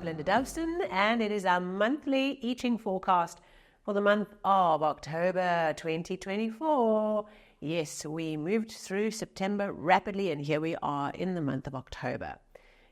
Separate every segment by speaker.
Speaker 1: Belinda Doveston, and it is our monthly I Ching forecast for the month of October 2024. Yes, we moved through September rapidly, and here we are in the month of October.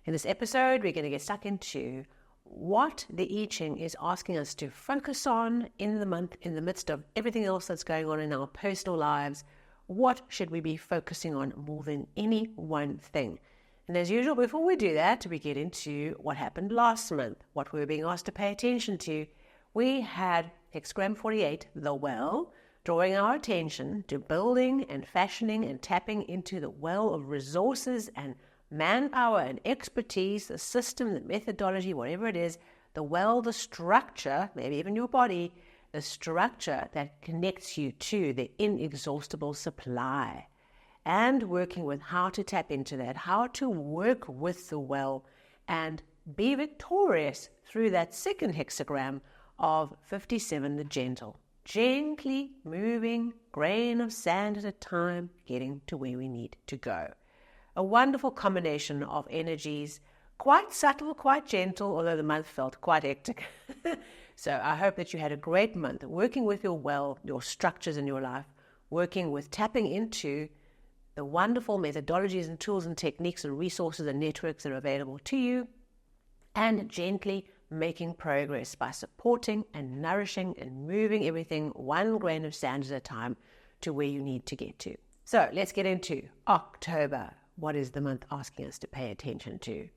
Speaker 1: In this episode, we're going to get stuck into what the I Ching is asking us to focus on in the month, in the midst of everything else that's going on in our personal lives. What should we be focusing on more than any one thing? And as usual, before we do that, we get into what happened last month, what we were being asked to pay attention to. We had Hexagram 48, the well, drawing our attention to building and fashioning and tapping into the well of resources and manpower and expertise, the system, the methodology, whatever it is, the well, the structure, maybe even your body, the structure that connects you to the inexhaustible supply. And working with how to tap into that, how to work with the well and be victorious through that second hexagram of 57, the gentle. Gently moving, grain of sand at a time, getting to where we need to go. A wonderful combination of energies, quite subtle, quite gentle, although the month felt quite hectic. So I hope that you had a great month working with your well, your structures in your life, working with tapping into the wonderful methodologies and tools and techniques and resources and networks that are available to you, and gently making progress by supporting and nourishing and moving everything one grain of sand at a time to where you need to get to. So let's get into October. What is the month asking us to pay attention to?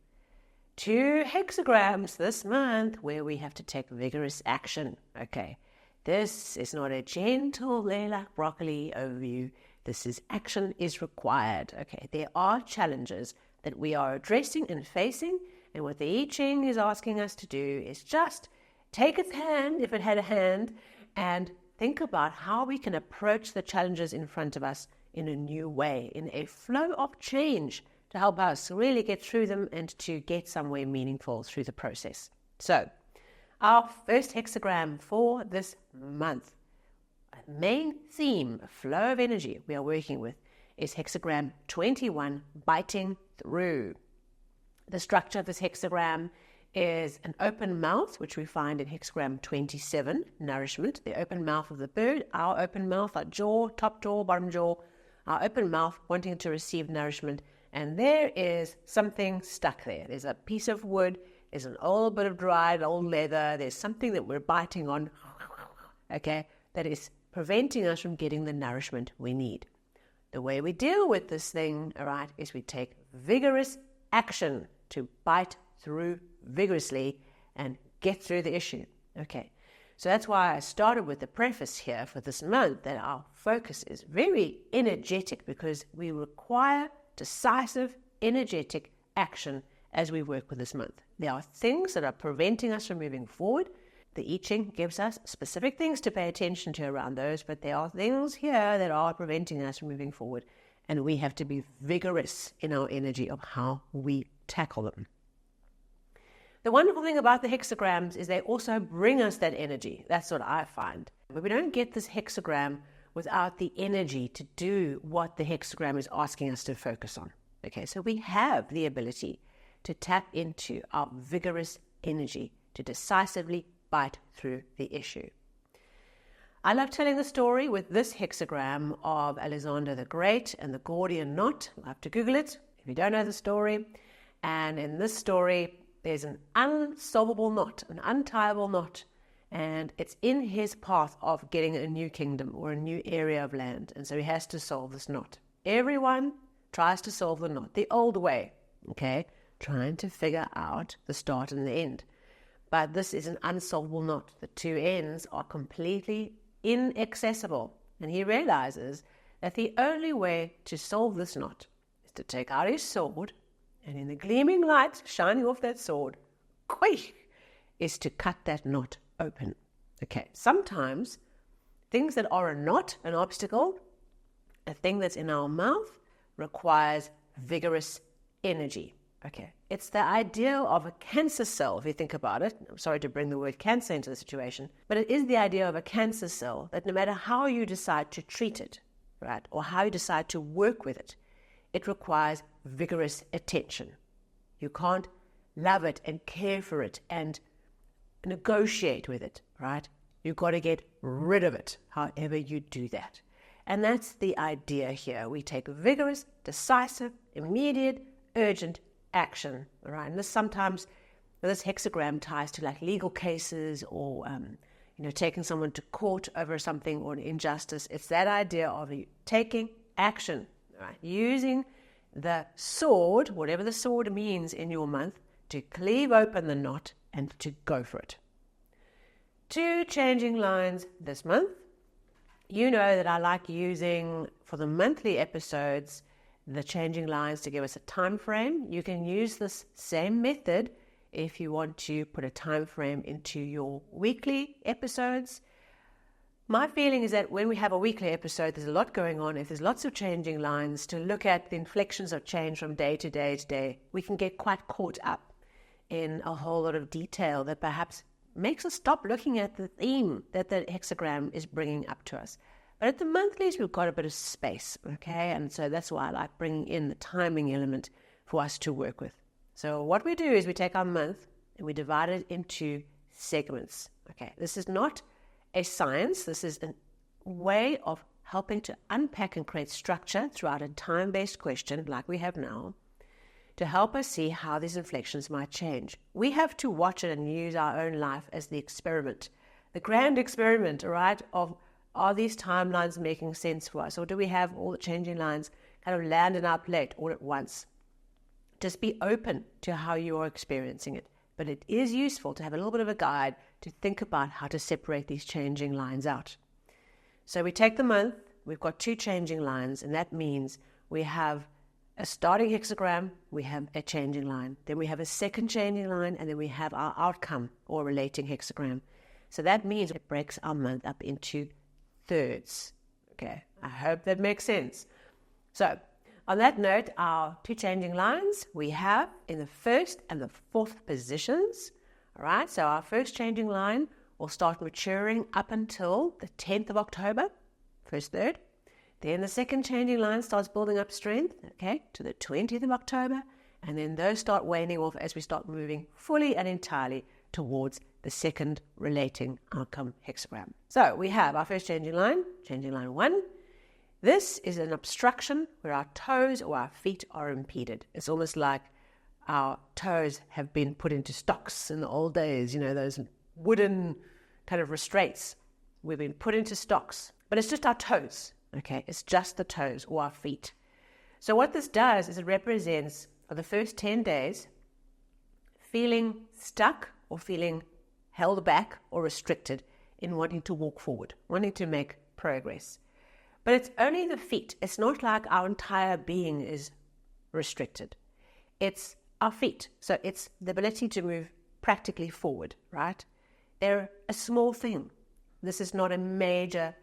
Speaker 1: 2 hexagrams this month where we have to take vigorous action. Okay, this is not a gentle lilac broccoli overview. This is action is required. Okay, there are challenges that we are addressing and facing, and what the I Ching is asking us to do is just take its hand, if it had a hand, and think about how we can approach the challenges in front of us in a new way, in a flow of change to help us really get through them and to get somewhere meaningful through the process. So, our first hexagram for this month, a main theme, a flow of energy we are working with, is hexagram 21, biting through. The structure of this hexagram is an open mouth, which we find in hexagram 27, nourishment, the open mouth of the bird, our open mouth, our jaw, top jaw, bottom jaw, our open mouth wanting to receive nourishment. And there is something stuck there. There's a piece of wood, there's an old bit of dried old leather, there's something that we're biting on, okay, that is preventing us from getting the nourishment we need. The way we deal with this thing, all right, is we take vigorous action to bite through vigorously and get through the issue. Okay, so that's why I started with the preface here for this month that our focus is very energetic because we require decisive, energetic action as we work with this month. There are things that are preventing us from moving forward. The I Ching gives us specific things to pay attention to around those, but there are things here that are preventing us from moving forward, and we have to be vigorous in our energy of how we tackle them. The wonderful thing about the hexagrams is they also bring us that energy. That's what I find. But we don't get this hexagram without the energy to do what the hexagram is asking us to focus on. Okay, so we have the ability to tap into our vigorous energy to decisively bite through the issue. I love telling the story with this hexagram of Alexander the Great and the Gordian knot. You'll have to Google it if you don't know the story. And in this story, there's an unsolvable knot, an untiable knot, and it's in his path of getting a new kingdom or a new area of land. And so he has to solve this knot. Everyone tries to solve the knot the old way, okay, trying to figure out the start and the end. But this is an unsolvable knot. The two ends are completely inaccessible. And he realizes that the only way to solve this knot is to take out his sword, and in the gleaming light shining off that sword, quick, is to cut that knot open. Okay, sometimes things that are not an obstacle, a thing that's in our mouth, requires vigorous energy. Okay, it's the idea of a cancer cell, if you think about it. I'm sorry to bring the word cancer into the situation, but it is the idea of a cancer cell that no matter how you decide to treat it, right, or how you decide to work with it, it requires vigorous attention. You can't love it and care for it and negotiate with it, right? You've got to get rid of it, however you do that. And that's the idea here. We take vigorous, decisive, immediate, urgent action, right? And this hexagram ties to like legal cases or, taking someone to court over something or an injustice. It's that idea of you taking action, right? Using the sword, whatever the sword means in your month, to cleave open the knot and to go for it. 2 changing lines this month. You know that I like using, for the monthly episodes, the changing lines to give us a time frame. You can use this same method if you want to put a time frame into your weekly episodes. My feeling is that when we have a weekly episode, there's a lot going on. If there's lots of changing lines, to look at the inflections of change from day to day to day, we can get quite caught up in a whole lot of detail that perhaps makes us stop looking at the theme that the hexagram is bringing up to us. But at the monthlies, we've got a bit of space, okay? And so that's why I like bringing in the timing element for us to work with. So what we do is we take our month and we divide it into segments, okay? This is not a science. This is a way of helping to unpack and create structure throughout a time-based question like we have now, to help us see how these inflections might change. We have to watch it and use our own life as the experiment, the grand experiment, right, of are these timelines making sense for us, or do we have all the changing lines kind of land in our plate all at once? Just be open to how you are experiencing it. But it is useful to have a little bit of a guide to think about how to separate these changing lines out. So we take the month, we've got 2 changing lines, and that means we have a starting hexagram, we have a changing line, then we have a second changing line, and then we have our outcome or relating hexagram. So that means it breaks our month up into thirds. Okay, I hope that makes sense. So on that note, our 2 changing lines we have in the 1st and the 4th positions. All right, so our first changing line will start maturing up until the 10th of October, first third. Then the second changing line starts building up strength, okay, to the 20th of October. And then those start waning off as we start moving fully and entirely towards the second relating outcome hexagram. So we have our first changing line 1. This is an obstruction where our toes or our feet are impeded. It's almost like our toes have been put into stocks in the old days, those wooden kind of restraints. We've been put into stocks, but it's just our toes. Okay, it's just the toes or our feet. So what this does is it represents, for the first 10 days, feeling stuck or feeling held back or restricted in wanting to walk forward, wanting to make progress. But it's only the feet. It's not like our entire being is restricted. It's our feet. So it's the ability to move practically forward, right? They're a small thing. This is not a major,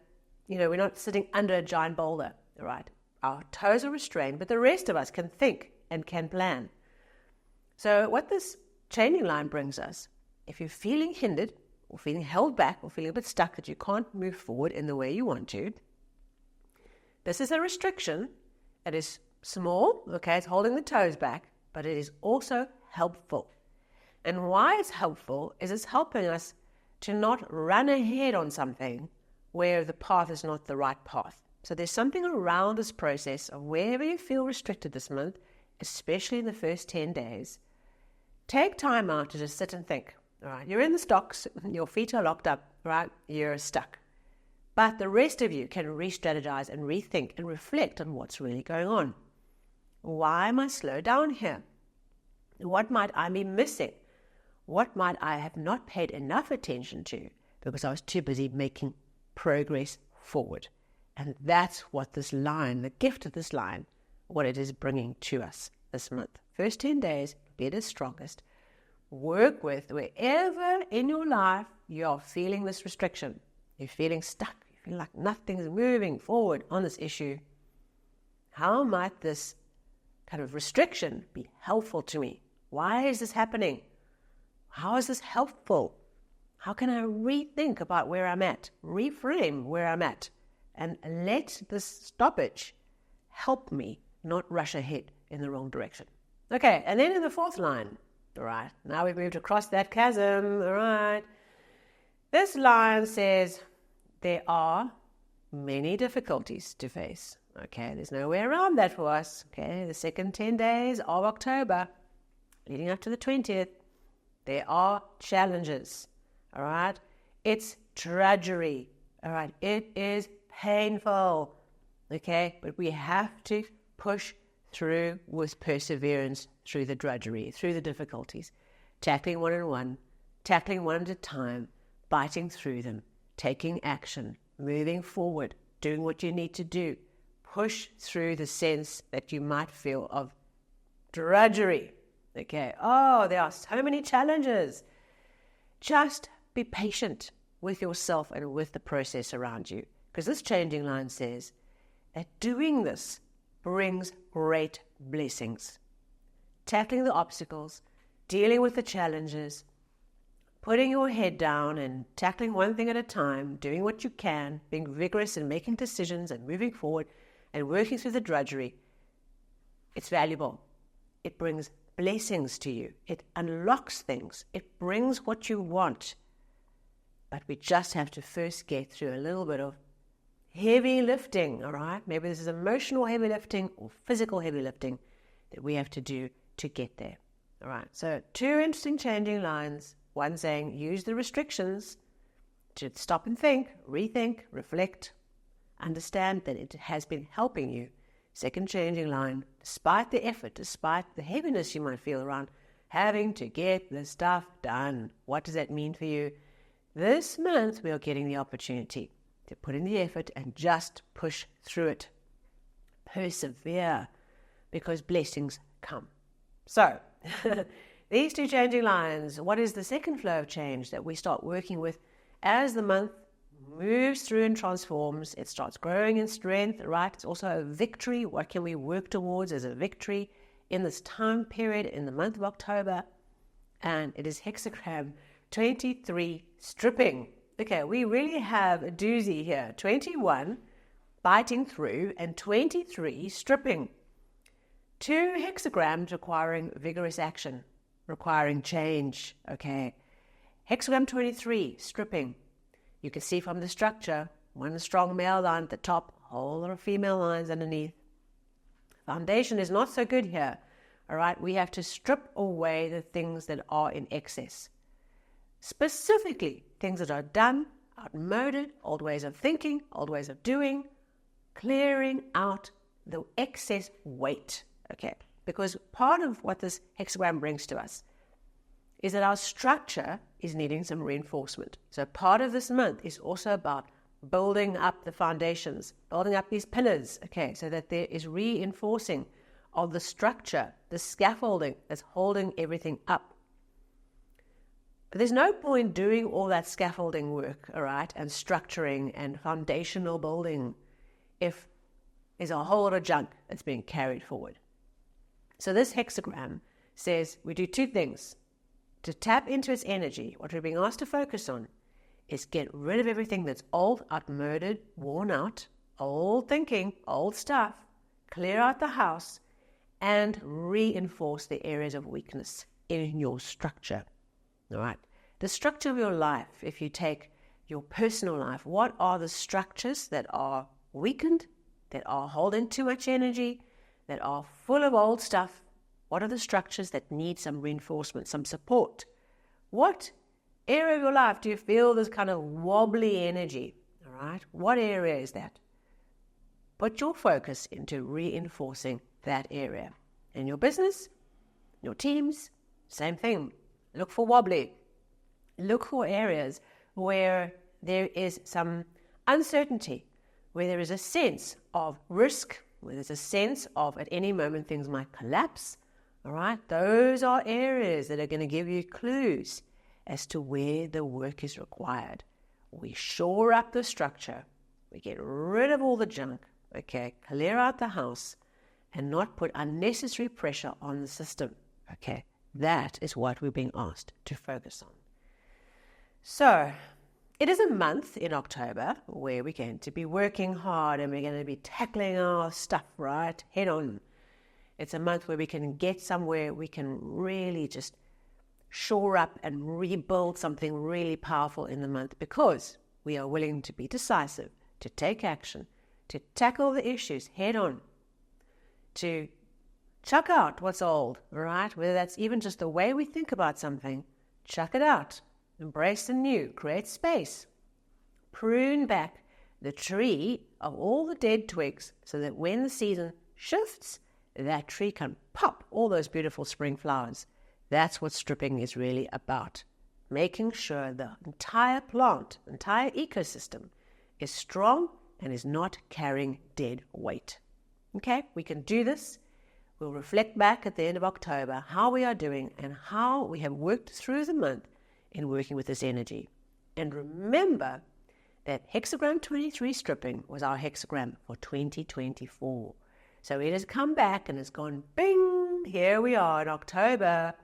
Speaker 1: we're not sitting under a giant boulder, right? Our toes are restrained, but the rest of us can think and can plan. So what this changing line brings us, if you're feeling hindered or feeling held back or feeling a bit stuck that you can't move forward in the way you want to, this is a restriction. It is small, okay, it's holding the toes back, but it is also helpful. And why it's helpful is it's helping us to not run ahead on something where the path is not the right path. So there's something around this process of wherever you feel restricted this month, especially in the first 10 days, take time out to just sit and think. All right, you're in the stocks, your feet are locked up, right? You're stuck. But the rest of you can re-strategize and rethink and reflect on what's really going on. Why am I slow down here? What might I be missing? What might I have not paid enough attention to because I was too busy making progress forward? And that's what this line, the gift of this line, what it is bringing to us this month. First 10 days, be at its strongest. Work with wherever in your life you're feeling this restriction. You're feeling stuck. You feel like nothing's moving forward on this issue. How might this kind of restriction be helpful to me? Why is this happening? How is this helpful? How can I rethink about where I'm at, reframe where I'm at, and let this stoppage help me not rush ahead in the wrong direction? Okay, and then in the 4th line, All right, now we've moved across that chasm. All right. This line says there are many difficulties to face. Okay, there's no way around that for us. Okay, the second 10 days of October, leading up to the 20th, there are challenges. All right, it's drudgery. All right, it is painful. Okay, but we have to push through with perseverance through the drudgery, through the difficulties, tackling one on one, tackling one at a time, biting through them, taking action, moving forward, doing what you need to do. Push through the sense that you might feel of drudgery. Okay, oh, there are so many challenges. Just be patient with yourself and with the process around you, because this changing line says that doing this brings great blessings. Tackling the obstacles, dealing with the challenges, putting your head down and tackling one thing at a time, doing what you can, being vigorous and making decisions and moving forward and working through the drudgery, it's valuable. It brings blessings to you. It unlocks things. It brings what you want. But we just have to first get through a little bit of heavy lifting, all right? Maybe this is emotional heavy lifting or physical heavy lifting that we have to do to get there, all right? So 2 interesting changing lines. One saying use the restrictions to stop and think, rethink, reflect, understand that it has been helping you. Second changing line, despite the effort, despite the heaviness you might feel around having to get the stuff done. What does that mean for you? This month, we are getting the opportunity to put in the effort and just push through it. Persevere, because blessings come. So, these 2 changing lines, what is the second flow of change that we start working with as the month moves through and transforms? It starts growing in strength, right? It's also a victory. What can we work towards as a victory in this time period in the month of October? And it is Hexagram 23 stripping. Okay, we really have a doozy here. 21 biting through and 23 stripping. 2 hexagrams requiring vigorous action, requiring change. Okay, hexagram 23 stripping. You can see from the structure, one strong male line at the top, a whole lot of female lines underneath. Foundation is not so good here. All right, we have to strip away the things that are in excess. Specifically, things that are done, outmoded, old ways of thinking, old ways of doing, clearing out the excess weight. Okay, because part of what this hexagram brings to us is that our structure is needing some reinforcement. So part of this month is also about building up the foundations, building up these pillars, okay, so that there is reinforcing of the structure, the scaffolding that's holding everything up. But there's no point doing all that scaffolding work, all right, and structuring and foundational building if there's a whole lot of junk that's being carried forward. So this hexagram says we do 2 things. To tap into its energy, what we're being asked to focus on is get rid of everything that's old, outmoded, worn out, old thinking, old stuff, clear out the house, and reinforce the areas of weakness in your structure. All right. The structure of your life, if you take your personal life, what are the structures that are weakened, that are holding too much energy, that are full of old stuff? What are the structures that need some reinforcement, some support? What area of your life do you feel this kind of wobbly energy? All right. What area is that? Put your focus into reinforcing that area. In your business, your teams, same thing. Look for wobbly. Look for areas where there is some uncertainty, where there is a sense of risk, where there's a sense of at any moment things might collapse. All right, those are areas that are going to give you clues as to where the work is required. We shore up the structure. We get rid of all the junk. Okay, clear out the house and not put unnecessary pressure on the system. Okay, that is what we're being asked to focus on. So, it is a month in October where we're going to be working hard and we're going to be tackling our stuff, right, head on. It's a month where we can get somewhere, we can really just shore up and rebuild something really powerful in the month, because we are willing to be decisive, to take action, to tackle the issues head on, to chuck out what's old, right? Whether that's even just the way we think about something, chuck it out, embrace the new, create space, prune back the tree of all the dead twigs so that when the season shifts, that tree can pop all those beautiful spring flowers. That's what stripping is really about. Making sure the entire plant, entire ecosystem is strong and is not carrying dead weight. Okay, we can do this. We'll reflect back at the end of October how we are doing and how we have worked through the month in working with this energy. And remember that Hexagram 23 stripping was our hexagram for 2024. So it has come back and has gone bing, here we are in October.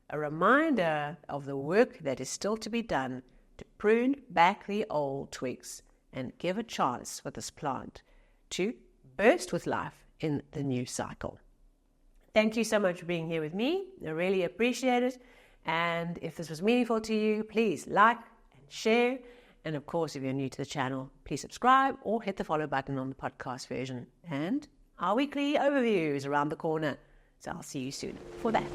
Speaker 1: A reminder of the work that is still to be done to prune back the old twigs and give a chance for this plant to burst with life in the new cycle. Thank you so much for being here with me. I really appreciate it. And if this was meaningful to you, please like and share. And of course, if you're new to the channel, please subscribe or hit the follow button on the podcast version. And our weekly overview is around the corner. So I'll see you soon for that.